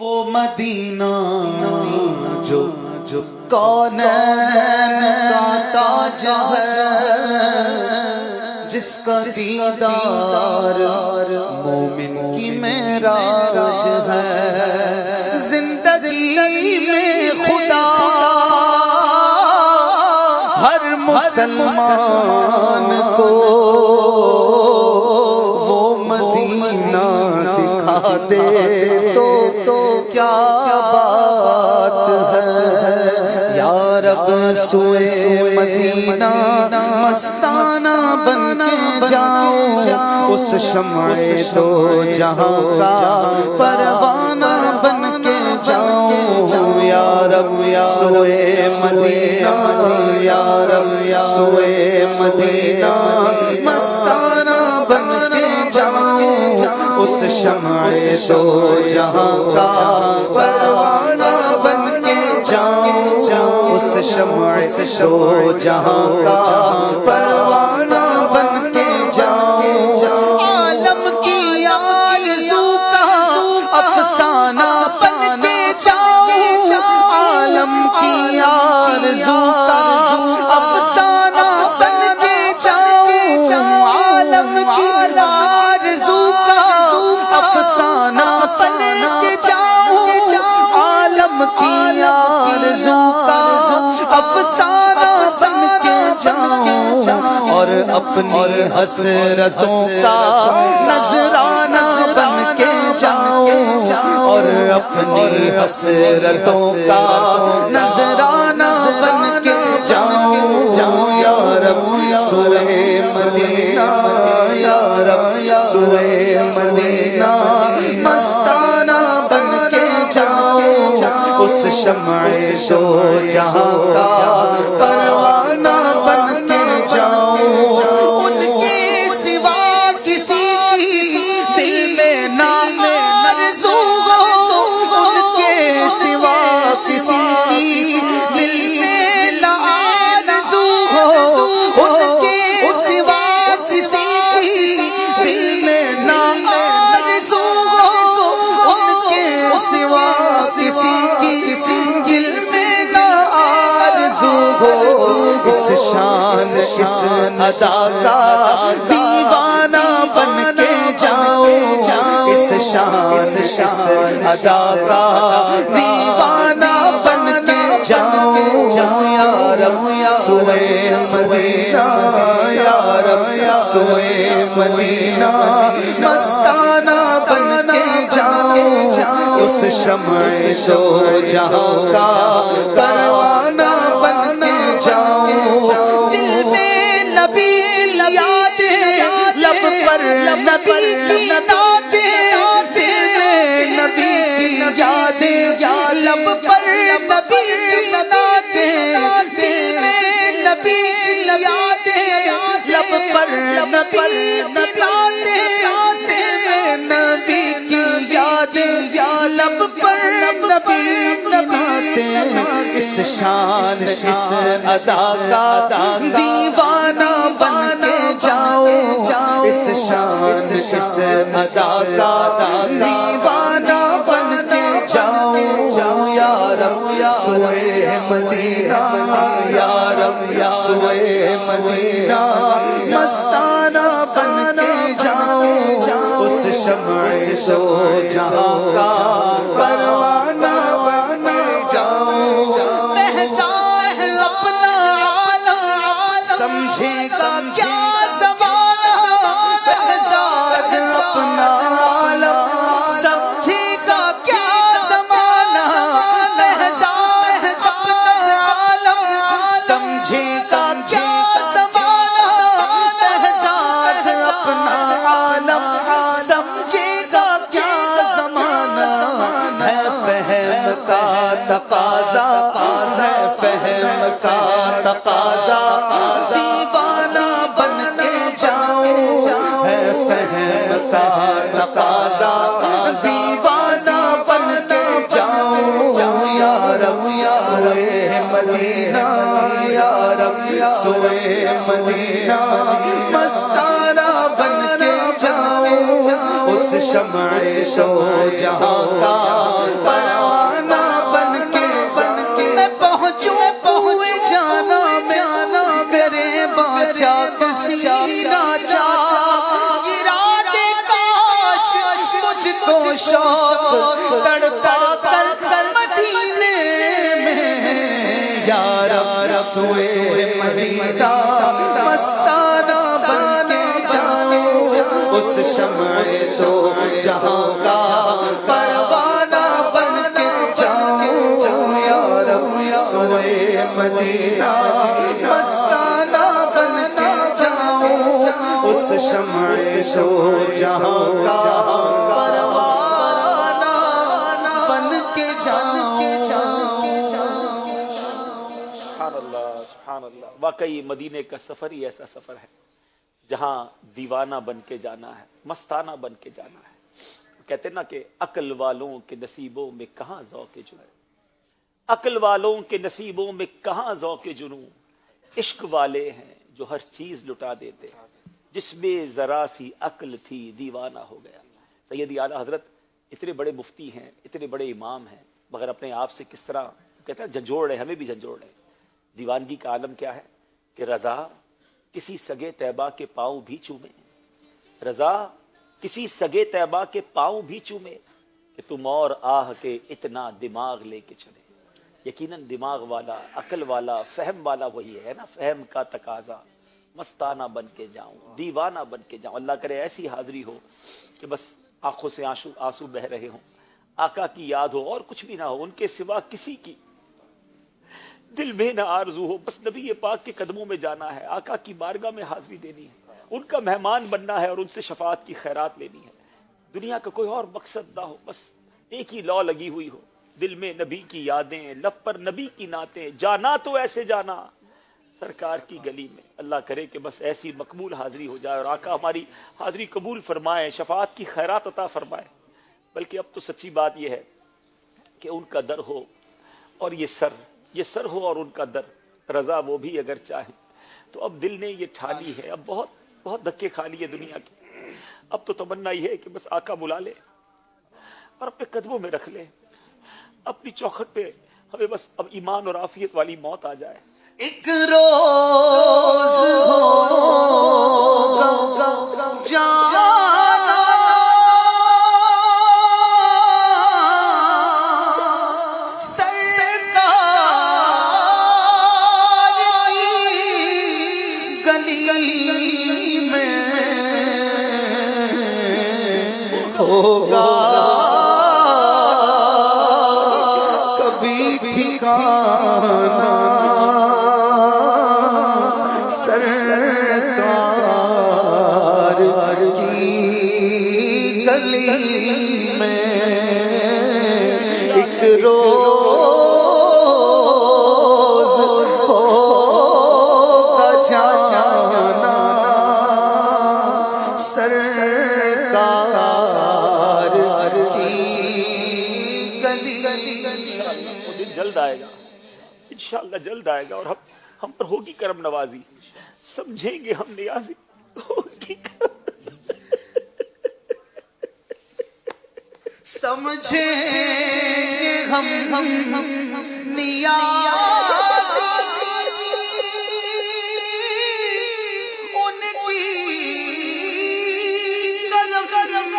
وہ مدینہ جو کونین کا تاج ہے، جس کا دیدار مومن کی معراج ہے۔ زندگی میں خدا ہر مسلمان کو وہ مدینہ دکھا دے تو کیا بات ہے۔ یا رب سوئے مدینہ مستانہ بن کے جاؤں، اس شمع دو جہاں کا پروانہ بن کے جاؤں۔ یا رب سوئے مدینہ، یا رب سوئے مدینہ مستانہ بن کے جاؤں، اس شمع دو جہاں کا پروانہ بن کے جاؤں، اس شمع دو جہاں کا پروانہ بن کے جاؤں۔ عالم کی آرزو کا افسانہ بن کے جاؤں، عالم کی آرزو کا افسانہ بن کے جاؤں، عالم کی آرزو کا افسانہ بن کے جاؤں، عالم کی آرزو کا افسانہ بن کے جاؤں، اور اپنی حسرتوں کا نذرانہ بن کے جاؤں، اور اپنی حسرتوں کا نذرانہ بن کے جاؤں۔ یا رب سوئے مدینہ، یا رب سوئے مدینہ مستانہ بن کے جاؤں، اس شمع دو جہاں کا پروانہ بن کے جاؤں۔ ان کے سوا کسی کی دل میں نہ آرزو ہو، ان کے سوا کسی کی دل میں نہ آرزو ہو، ان کے سوا کسی کی دل میں نہ آرزو ہو، ان کے سوا کسی کی دل میں نہ آرزو ہو۔ اس شان اس ادا کا دیوانہ بن کے جاؤں، اس شان اس ادا کا دیوانہ بن کے جاؤں۔ یا رب سوئے مدینہ، یا رب سوئے مدینہ مستانہ بن کے جاؤں، اس شمع دو جہاں کا پروانہ بن کے جاؤں۔ دل میں نبی کی یادیں، لب پر نبی کی نعتیں، دل میں نبی کی یادیں، لب پر نبی کی نعتیں، دل میں نبی کی یادیں، لب پر نبی کی نعتیں، دل میں نبی کی یادیں، لب پر نبی کی نعتیں۔ اس شان اس ادا کا دیوانہ بن کے جاؤں، اس شان اس ادا کا دیوانہ بن کے جاؤں۔ یا رب سوئے مدینہ، یا رب سوئے مدینہ مستانہ بن کے جاؤں، اس شمع دو جہاں کا پروانہ بن کے جاؤں۔ محض اپنا عالم سمجھے گا کیا زمانہ، محض اپنا عالم سمجھے گا کیا زمانہ، محض اپنا عالم سمجھے گا کیا زمانہ، محض اپنا عالم سمجھے گا کیا زمانہ۔ ہے فہم کا تقاضا، ہے فہم کا تقاضا، دیوانہ بن کے جاؤں، ہے فہم کا تقاضا، دیوانہ بن کے جاؤں۔ یا رب سوئے مدینہ، یا رب سوئے مدینہ مستانہ بن کے جاؤں، اس شمع دو جہاں کا اس شمع سو جہاں کا پروانہ بن کے جاؤں یا رب سوئے مدینہ مستانہ بن کے جاؤں اس شمع سو جہاں کا پروانہ بن کے جاؤں. سبحان اللہ سبحان اللہ. واقعی مدینے کا سفر ہی ایسا سفر ہے جہاں دیوانہ بن کے جانا ہے، مستانہ بن کے جانا ہے. کہتے ہیں نا کہ عقل والوں کے نصیبوں میں کہاں ذوق جنوں، عقل والوں کے نصیبوں میں کہاں ذوق جنوں، عشق والے ہیں جو ہر چیز لٹا دیتے، جس میں ذرا سی عقل تھی دیوانہ ہو گیا. سیدی اعلیٰ حضرت اتنے بڑے مفتی ہیں، اتنے بڑے امام ہیں، مگر اپنے آپ سے کس طرح کہتے ہیں جھنجھوڑ رہے، ہمیں بھی جھنجھوڑ رہے. دیوانگی کا عالم کیا ہے کہ رضا کسی سگے طیبہ کے پاؤں بھی چومے، رضا کسی سگے طیبہ کے پاؤں بھی چومے، کہ تم اور آہ کے اتنا دماغ لے کے چلے. یقیناً دماغ والا، عقل والا، فہم والا وہی ہے نا. فہم کا تقاضا مستانہ بن کے جاؤں، دیوانہ بن کے جاؤں. اللہ کرے ایسی حاضری ہو کہ بس آنکھوں سے آنسو بہ رہے ہوں، آقا کی یاد ہو اور کچھ بھی نہ ہو، ان کے سوا کسی کی دل میں نہ آرزو ہو، بس نبی پاک کے قدموں میں جانا ہے، آقا کی بارگاہ میں حاضری دینی ہے، ان کا مہمان بننا ہے اور ان سے شفاعت کی خیرات لینی ہے. دنیا کا کوئی اور مقصد نہ ہو، بس ایک ہی لو لگی ہوئی ہو، دل میں نبی کی یادیں، لب پر نبی کی نعتیں، جانا تو ایسے جانا سرکار کی گلی میں. اللہ کرے کہ بس ایسی مقبول حاضری ہو جائے اور آقا ہماری حاضری قبول فرمائے، شفاعت کی خیرات عطا فرمائے. بلکہ اب تو سچی بات یہ ہے کہ ان کا در ہو اور یہ سر ہو اور ان کا در، رضا وہ بھی اگر چاہیں تو. اب دل نے یہ ٹھانی ہے، اب بہت بہت دھکے کھا لیے دنیا کی، اب تو تمنا یہ ہے کہ بس آقا بلا لے اور اپنے قدموں میں رکھ لے، اپنی چوکھٹ پہ ہمیں بس اب ایمان اور عافیت والی موت آ جائے. ایک روز ہوگا جانا ہوگا کبھی ٹھکانا سرکار کی گلی میں. ایک روز ہوگا جانا سرکار کی گلی. وہ دن جلد آئے گا انشاءاللہ، جلد آئے گا اور ہم پر ہوگی کرم نوازی، سمجھیں گے ہم نیازی، ہوگی سمجھیں گے ہم نیازی ان کی کرم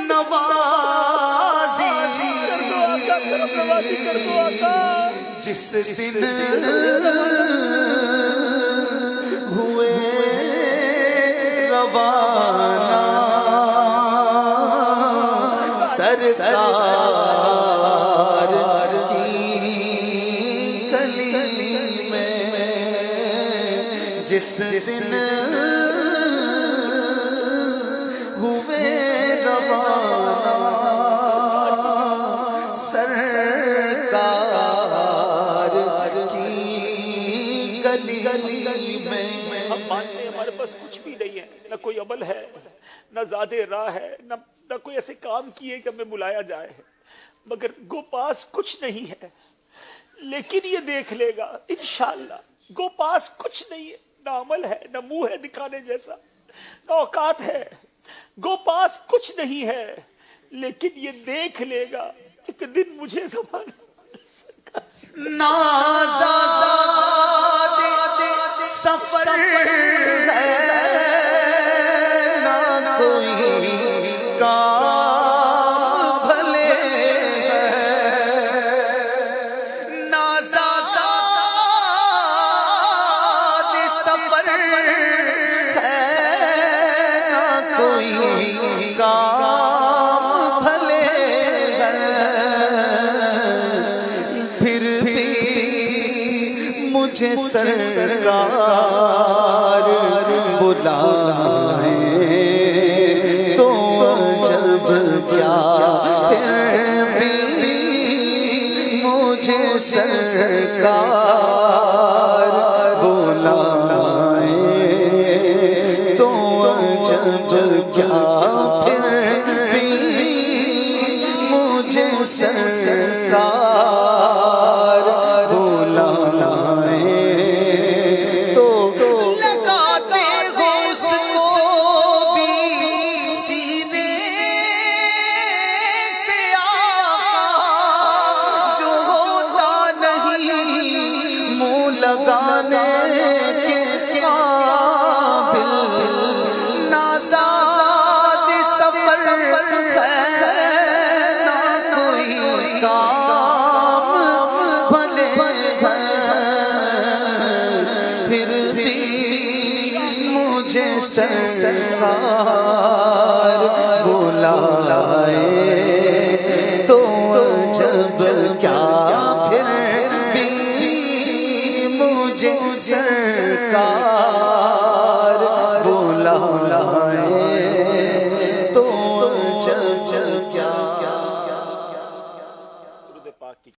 نوازی. جس دن ہوئے روانہ سرکار کی گلی میں، جس دن ہوئے روانہ سرکار کی گلی میں. ہم مانتے ہیں ہمارے پاس کچھ بھی نہیں ہے، نہ کوئی عمل ہے، نہ زیادہ راہ ہے، نہ کوئی ایسے کام کیے کہ ہمیں بلایا جائے، مگر گو پاس کچھ نہیں ہے لیکن یہ دیکھ لے گا انشاءاللہ. گو پاس کچھ نہیں ہے، نہ عمل ہے، نہ منہ ہے دکھانے جیسا، نہ اوقات ہے، گو پاس کچھ نہیں ہے لیکن یہ دیکھ لے گا ایک دن مجھے زمانہ. نازاد سفر ہے نہ کوئی کام بھلے ہے، نازاد سفر ہے نہ کوئی مجھے سرکار بلائیں تو جب کیا پھر بھی مجھے سرکار بلائیں تو جب کیا پھر بھی مجھے سرکار بلائیں تو لگاتے ہو اس کو بھی سینے سے جو ہوتا نہیں منہ لگانے کے قابل نازاد سفر ہے نہ کوئی کام بھلے پھر بھی مجھے سرکار بلائے تو جب کیا پھر بھی مجھے سرکار بلائے تو جب کیا درود پاک کی